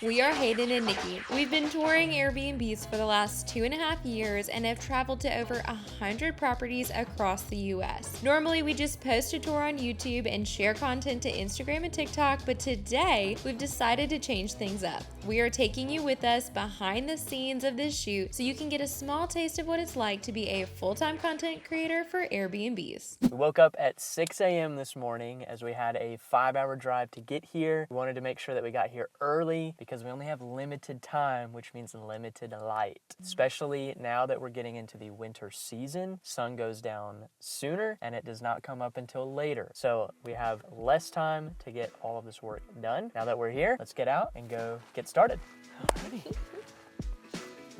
We are Hayden and Nikki. We've been touring Airbnbs for the last 2.5 years and have traveled to over 100 properties across the US. Normally, we just post a tour on YouTube and share content to Instagram and TikTok, but today we've decided to change things up. We are taking you with us behind the scenes of this shoot so you can get a small taste of what it's like to be a full-time content creator for Airbnbs. We woke up at 6 a.m. this morning as we had a 5-hour drive to get here. We wanted to make sure that we got here early because we only have limited time, which means limited light. Especially now that we're getting into the winter season, sun goes down sooner and it does not come up until later. So we have less time to get all of this work done. Now that we're here, let's get out and go get started. Alrighty.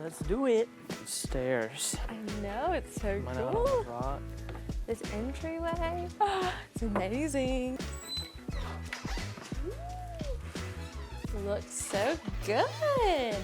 Let's do it. Stairs. I know, it's so Mine out on cool. the rock. This entryway, it's amazing. Looks so good.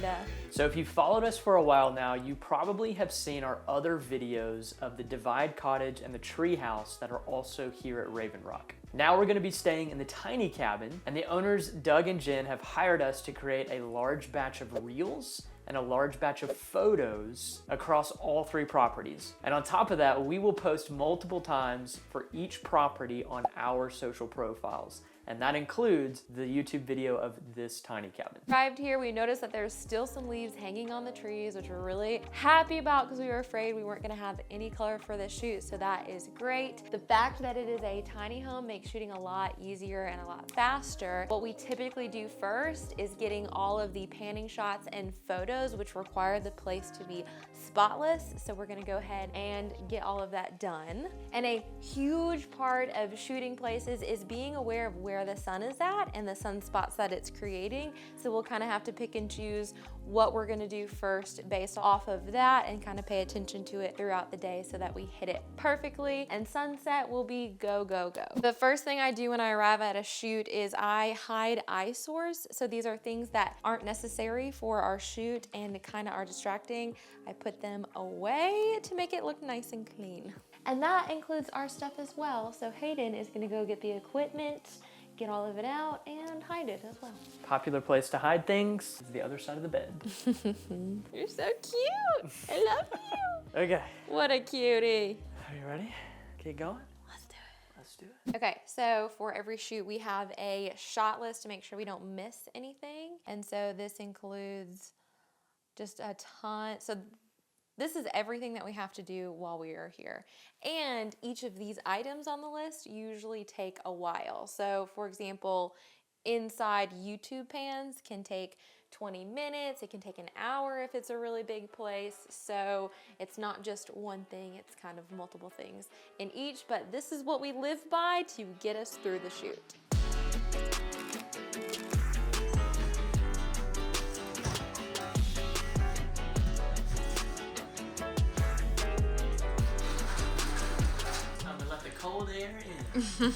So if you've followed us for a while now, you probably have seen our other videos of the Divide Cottage and the Tree House that are also here at Raven Rock. Now we're gonna be staying in the tiny cabin, and the owners, Doug and Jen, have hired us to create a large batch of reels and a large batch of photos across all 3 properties. And on top of that, we will post multiple times for each property on our social profiles. And that includes the YouTube video of this tiny cabin. Arrived here, we noticed that there's still some leaves hanging on the trees, which we're really happy about because we were afraid we weren't gonna have any color for the shoot, so that is great. The fact that it is a tiny home makes shooting a lot easier and a lot faster. What we typically do first is getting all of the panning shots and photos, which require the place to be spotless, so we're gonna go ahead and get all of that done. And a huge part of shooting places is being aware of where the sun is at and the sunspots that it's creating. So we'll kind of have to pick and choose what we're gonna do first based off of that and kind of pay attention to it throughout the day so that we hit it perfectly. And sunset will be go, go, go. The first thing I do when I arrive at a shoot is I hide eyesores. So these are things that aren't necessary for our shoot and kind of are distracting. I put them away to make it look nice and clean. And that includes our stuff as well. So Hayden is gonna go get the equipment, get all of it out, and hide it as well. Popular place to hide things is the other side of the bed. You're so cute. I love you. Okay, What a cutie. are you ready? Keep going? Let's do it. Let's do it. Okay, so for every shoot, we have a shot list to make sure we don't miss anything. And so this includes just a ton. So this is everything that we have to do while we are here. And each of these items on the list usually take a while. So for example, inside YouTube pans can take 20 minutes, it can take an hour if it's a really big place. So it's not just one thing, it's kind of multiple things in each, but this is what we live by to get us through the shoot. Time to let the cold air in.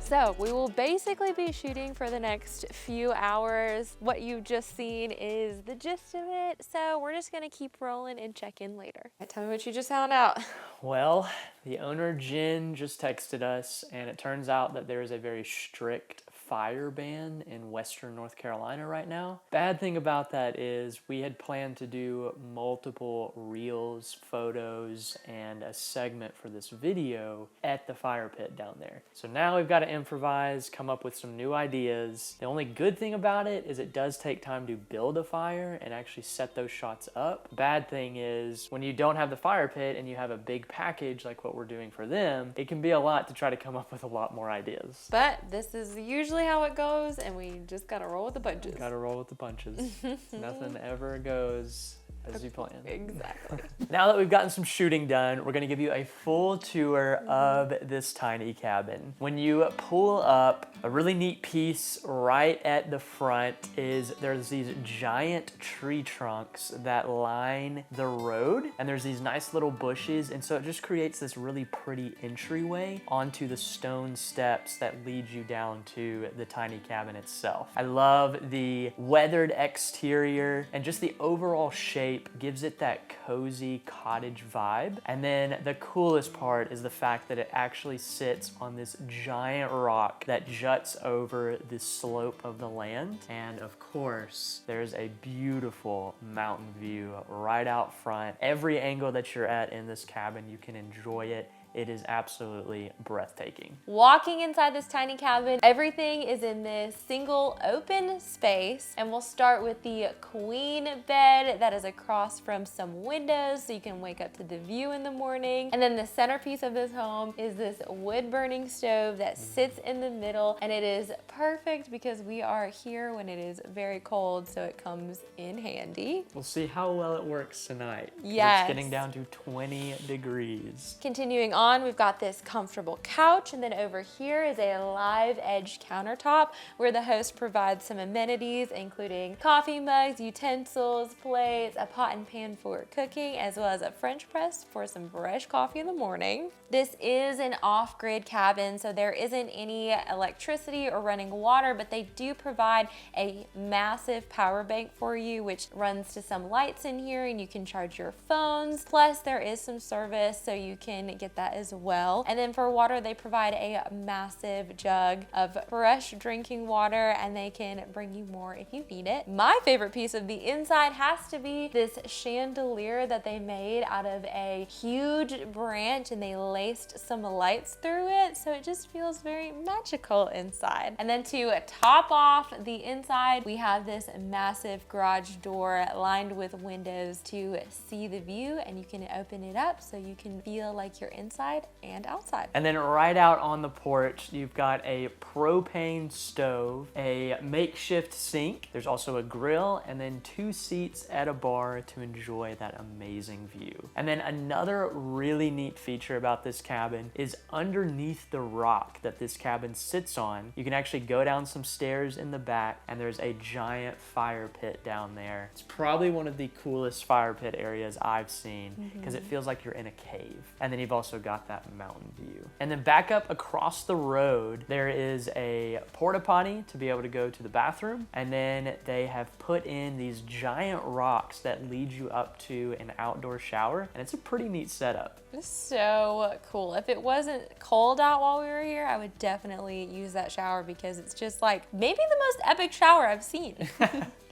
So we will basically be shooting for the next few hours. What you've just seen is the gist of it. So we're just gonna keep rolling and check in later. Tell me what you just found out. Well, the owner, Jen, just texted us, and it turns out that there is a very strict fire ban in Western North Carolina right now. Bad thing about that is we had planned to do multiple reels, photos, and a segment for this video at the fire pit down there. So now we've got to improvise, come up with some new ideas. The only good thing about it is it does take time to build a fire and actually set those shots up. Bad thing is when you don't have the fire pit and you have a big package like what we're doing for them, it can be a lot to try to come up with a lot more ideas. But this is usually how it goes, and we just gotta roll with the punches. Gotta roll with the punches. Nothing ever goes as you plan. Exactly. Now that we've gotten some shooting done, we're gonna give you a full tour of this tiny cabin. When you pull up, a really neat piece right at the front is there's these giant tree trunks that line the road, and there's these nice little bushes, and so it just creates this really pretty entryway onto the stone steps that lead you down to the tiny cabin itself. I love the weathered exterior and just the overall shape shape gives it that cozy cottage vibe. And then the coolest part is the fact that it actually sits on this giant rock that juts over the slope of the land. And of course, there's a beautiful mountain view right out front. Every angle that you're at in this cabin, you can enjoy it. It is absolutely breathtaking. Walking inside this tiny cabin, everything is in this single open space, and we'll start with the queen bed that is across from some windows so you can wake up to the view in the morning. And then the centerpiece of this home is this wood burning stove that sits in the middle, and it is perfect because we are here when it is very cold, so it comes in handy. We'll see how well it works tonight. Yes. It's getting down to 20 degrees. Continuing on, we've got this comfortable couch, and then over here is a live edge countertop where the host provides some amenities, including coffee mugs, utensils, plates, a pot and pan for cooking, as well as a French press for some fresh coffee in the morning. This is an off-grid cabin, so there isn't any electricity or running water, but they do provide a massive power bank for you, which runs to some lights in here, and you can charge your phones. Plus, there is some service, so you can get that as well. And then for water, they provide a massive jug of fresh drinking water, and they can bring you more if you need it. My favorite piece of the inside has to be this chandelier that they made out of a huge branch, and they laced some lights through it, so it just feels very magical inside. And then to top off the inside, we have this massive garage door lined with windows to see the view, and you can open it up so you can feel like you're inside and outside. And then right out on the porch, you've got a propane stove, a makeshift sink. There's also a grill, and then 2 seats at a bar to enjoy that amazing view. And then another really neat feature about this cabin is underneath the rock that this cabin sits on, you can actually go down some stairs in the back, and there's a giant fire pit down there. It's probably one of the coolest fire pit areas I've seen because it feels like you're in a cave. And then you've also got that mountain view. And then back up across the road, there is a porta potty to be able to go to the bathroom. And then they have put in these giant rocks that lead you up to an outdoor shower. And it's a pretty neat setup. It's so cool. If it wasn't cold out while we were here, I would definitely use that shower because it's just like maybe the most epic shower I've seen.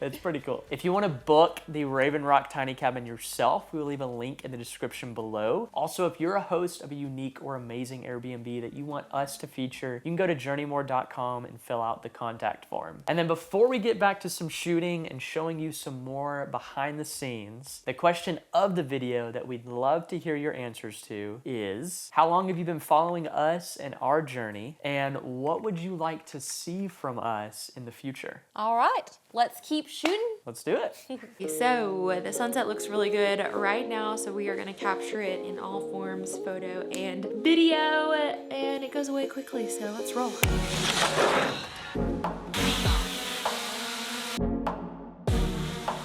It's pretty cool. If you want to book the Raven Rock Tiny Cabin yourself, we will leave a link in the description below. Also, if you're a host of a unique or amazing Airbnb that you want us to feature, you can go to journeymore.com and fill out the contact form. And then before we get back to some shooting and showing you some more behind the scenes, the question of the video that we'd love to hear your answers to is, how long have you been following us and our journey, and what would you like to see from us in the future? All right, let's keep shooting. Let's do it. So the sunset looks really good right now, so we are gonna capture it in all forms, photo and video, and it goes away quickly, so let's roll.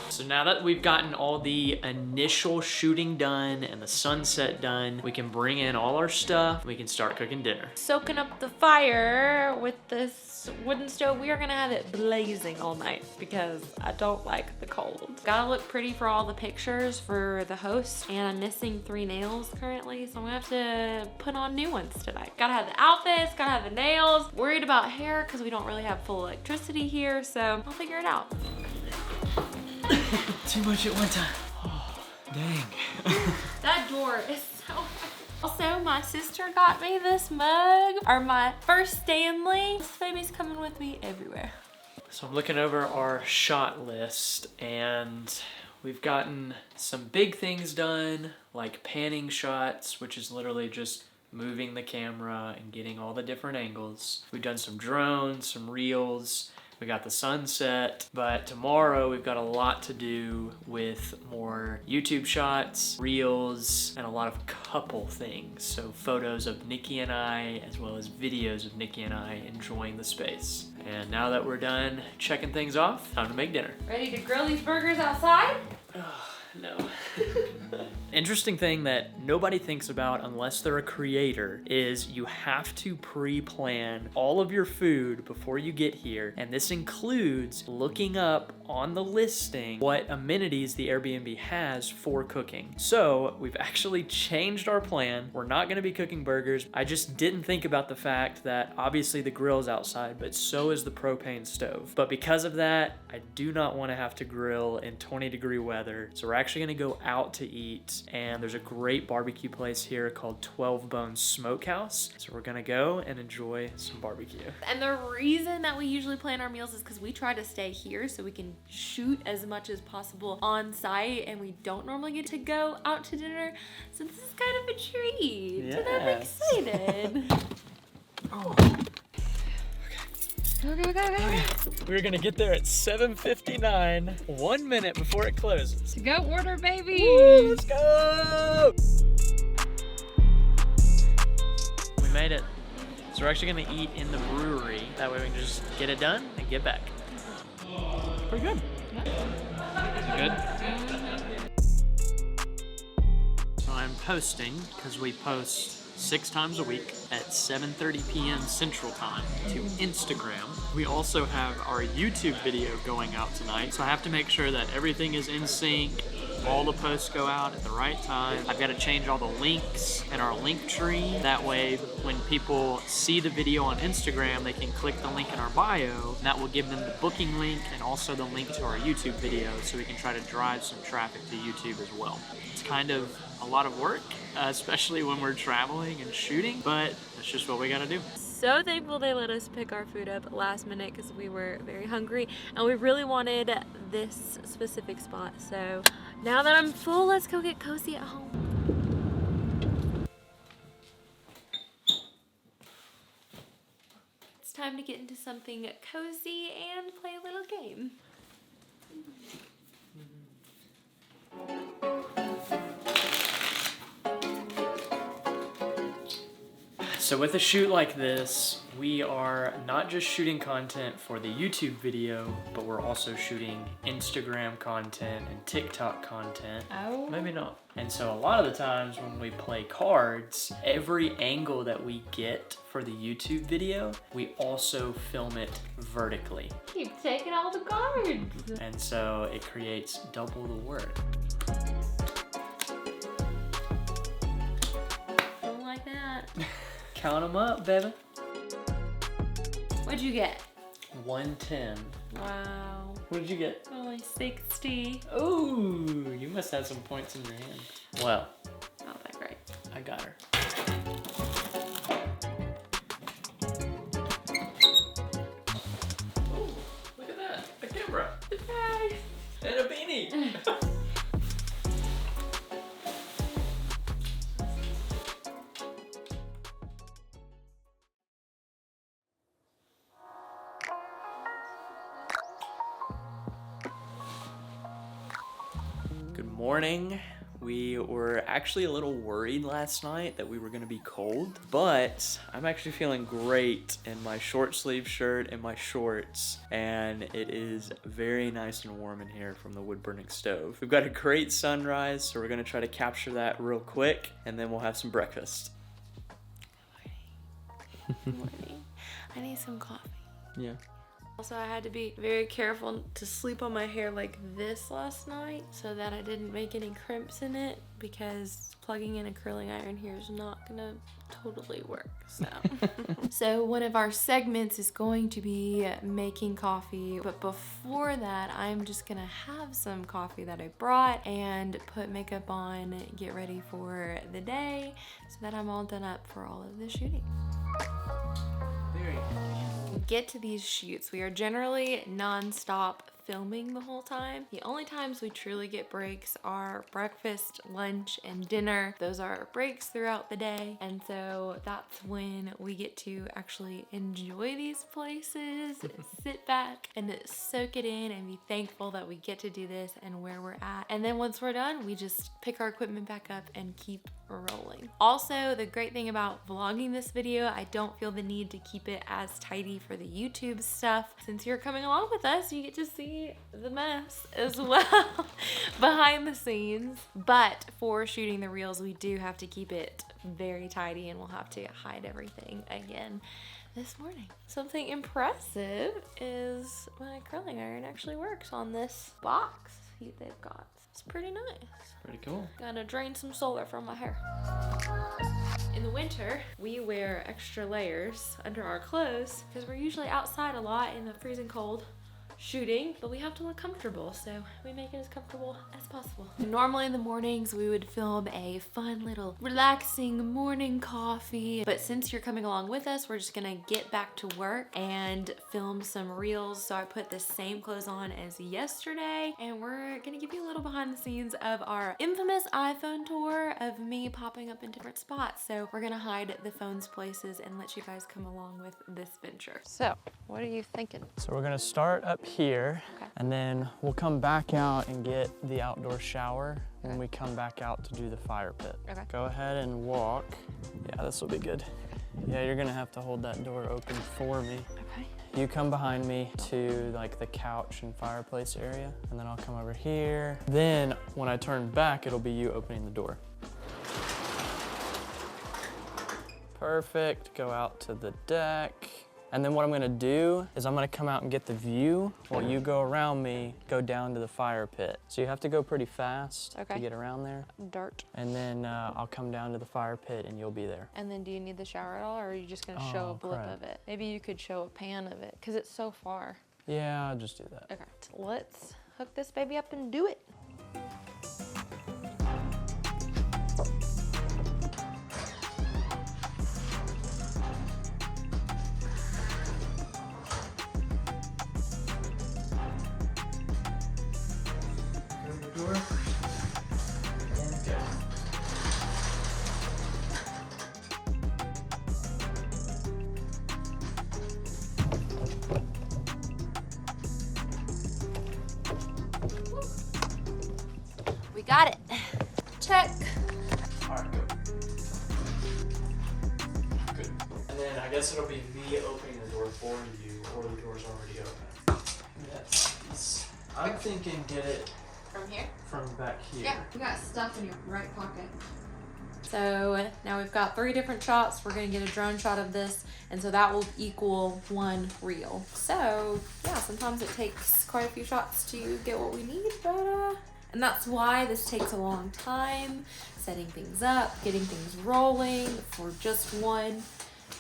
So now that we've gotten all the initial shooting done and the sunset done, we can bring in all our stuff. We can start cooking dinner. Soaking up the fire with this wooden stove. We are gonna have it blazing all night because I don't like the cold. Gotta look pretty for all the pictures for the host, and I'm missing 3 nails currently, so I'm gonna have to put on new ones tonight. Gotta have the outfits, gotta have the nails. Worried about hair because we don't really have full electricity here, so I'll figure it out. Too much at one time. Oh, dang. That door is so... Also, my sister got me this mug, or my first Stanley. This baby's coming with me everywhere. So I'm looking over our shot list, and we've gotten some big things done, like panning shots, which is literally just moving the camera and getting all the different angles. We've done some drones, some reels. We got the sunset, but tomorrow we've got a lot to do with more YouTube shots, reels, and a lot of couple things. So photos of Nikki and I, as well as videos of Nikki and I enjoying the space. And now that we're done checking things off, time to make dinner. Ready to grill these burgers outside? Oh, no. Interesting thing that nobody thinks about unless they're a creator is you have to pre-plan all of your food before you get here, and this includes looking up on the listing what amenities the Airbnb has for cooking. So we've actually changed our plan. We're not going to be cooking burgers. I just didn't think about the fact that obviously the grill's outside, but so is the propane stove. But because of that, I do not want to have to grill in 20-degree weather. So we're actually going to go out to eat, and there's a great barbecue place here called 12 Bones Smokehouse. So we're going to go and enjoy some barbecue. And the reason that we usually plan our meals is because we try to stay here so we can shoot as much as possible on site, and we don't normally get to go out to dinner. So this is kind of a treat. Yes. And I'm excited. Oh. Okay. We're gonna get there at 7:59, 1 minute before it closes. To go order, baby. Woo, let's go! We made it. So we're actually gonna eat in the brewery. That way we can just get it done and get back. Pretty good. Good. So I'm posting, because we post 6 times a week at 7:30 p.m. Central Time to Instagram. We also have our YouTube video going out tonight, so I have to make sure that everything is in sync. All the posts go out at the right time. I've got to change all the links in our link tree. That way, when people see the video on Instagram, they can click the link in our bio, and that will give them the booking link and also the link to our YouTube video, so we can try to drive some traffic to YouTube as well. It's kind of a lot of work, especially when we're traveling and shooting, but that's just what we gotta do. So thankful they let us pick our food up last minute because we were very hungry and we really wanted this specific spot. So now that I'm full, let's go get cozy at home. It's time to get into something cozy and play a little game. So with a shoot like this, we are not just shooting content for the YouTube video, but we're also shooting Instagram content and TikTok content. Oh. Maybe not. And so a lot of the times when we play cards, every angle that we get for the YouTube video, we also film it vertically. Keep taking all the cards. And so it creates double the work. Don't like that. Count them up, baby. What'd you get? 110. Wow. What did you get? Only 60. Ooh, you must have some points in your hand. Well, Not that great. I got her. Ooh, look at that, a camera. And a beanie. Good morning. We were actually a little worried last night that we were gonna be cold, but I'm actually feeling great in my short sleeve shirt and my shorts, and it is very nice and warm in here from the wood burning stove. We've got a great sunrise, so we're gonna try to capture that real quick, and then we'll have some breakfast. Good morning. I need some coffee. Yeah. Also, I had to be very careful to sleep on my hair like this last night so that I didn't make any crimps in it, because plugging in a curling iron here is not gonna totally work. So one of our segments is going to be making coffee, but before that I'm just gonna have some coffee that I brought and put makeup on, get ready for the day so that I'm all done up for all of the shooting. Very Get to these shoots, we are generally non-stop filming the whole time. The only times we truly get breaks are breakfast, lunch, and dinner. Those are our breaks throughout the day, and so that's when we get to actually enjoy these places, sit back and soak it in and be thankful that we get to do this and where we're at. And then once we're done, we just pick our equipment back up and keep rolling. Also, the great thing about vlogging this video, I don't feel the need to keep it as tidy for the YouTube stuff. Since you're coming along with us, you get to see the mess as well behind the scenes. But for shooting the reels, we do have to keep it very tidy, and we'll have to hide everything again this morning. Something impressive is my curling iron actually works on this box they've got. It's pretty nice. Pretty cool. Gonna drain some solar from my hair. In the winter, we wear extra layers under our clothes because we're usually outside a lot in the freezing cold shooting, but we have to look comfortable, so we make it as comfortable as possible. Normally in the mornings, we would film a fun little relaxing morning coffee, but since you're coming along with us, we're just gonna get back to work and film some reels. So I put the same clothes on as yesterday, and we're gonna give you a little behind the scenes of our infamous iPhone tour of me popping up in different spots. So we're gonna hide the phone's places and let you guys come along with this venture. So, what are you thinking? So we're gonna start up here, Okay. and then we'll come back out and get the outdoor shower when we come back out to do the fire pit. Okay. Go ahead and walk. Yeah, this will be good. Yeah, you're gonna have to hold that door open for me. Okay. You come behind me to like the couch and fireplace area, and then I'll come over here. Then when I turn back, it'll be you opening the door. Perfect, go out to the deck. And then what I'm gonna do is I'm gonna come out and get the view while you go around me, go down to the fire pit. So you have to go pretty fast Okay. to get around there. Dirt. And then I'll come down to the fire pit and you'll be there. And then do you need the shower at all, or are you just gonna show a Oh, blip crap. of it? Maybe you could show a pan of it, because it's so far. Yeah, I'll just do that. Okay, let's hook this baby up and do it. We got it. Check. All right, good. Good. And then I guess it'll be me opening the door for you, or the door's already open. Yes. I'm thinking get it From here? from back here. Yeah, you got stuff in your right pocket. So now we've got 3 different shots. We're gonna get a drone shot of this, and so that will equal 1 reel. So yeah, sometimes it takes quite a few shots to get what we need, but and that's why this takes a long time. Setting things up, getting things rolling for just one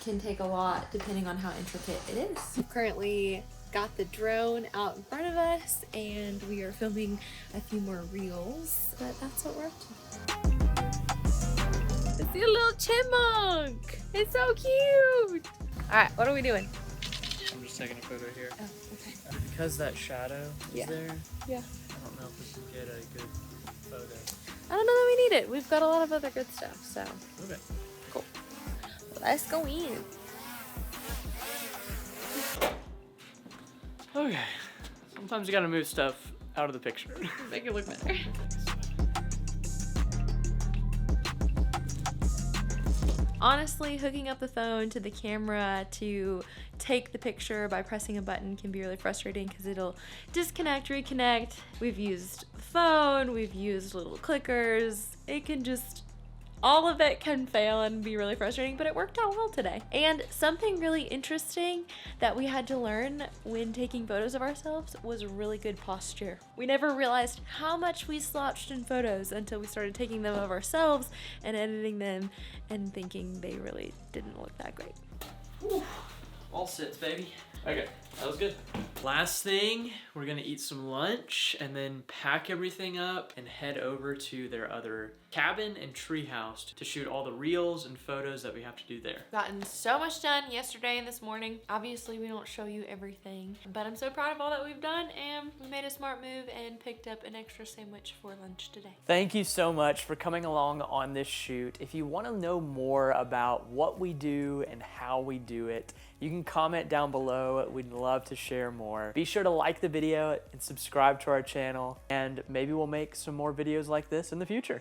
can take a lot depending on how intricate it is. We've currently got the drone out in front of us, and we are filming a few more reels, but that's what we're up to. I see a little chipmunk. It's so cute. All right, what are we doing? I'm just taking a photo here. Oh, okay. Because that shadow is Yeah. there, Yeah. I don't know if we can get a good photo. I don't know that we need it. We've got a lot of other good stuff, so Okay. cool. Let's go in. Okay. Sometimes you gotta move stuff out of the picture. Make it look better. Honestly, hooking up the phone to the camera to take the picture by pressing a button can be really frustrating because it'll disconnect, reconnect. We've used the phone, we've used little clickers. It can just, all of it can fail and be really frustrating, but it worked out well today. And something really interesting that we had to learn when taking photos of ourselves was really good posture. We never realized how much we slouched in photos until we started taking them of ourselves and editing them and thinking they really didn't look that great. Whew. All sits, baby. Okay, that was good. Last thing, we're gonna eat some lunch and then pack everything up and head over to their other cabin and treehouse to shoot all the reels and photos that we have to do there. Gotten so much done yesterday and this morning. Obviously, we don't show you everything, but I'm so proud of all that we've done, and we made a smart move and picked up an extra sandwich for lunch today. Thank you so much for coming along on this shoot. If you want to know more about what we do and how we do it, you can comment down below. We'd love to share more. Be sure to like the video and subscribe to our channel, and maybe we'll make some more videos like this in the future.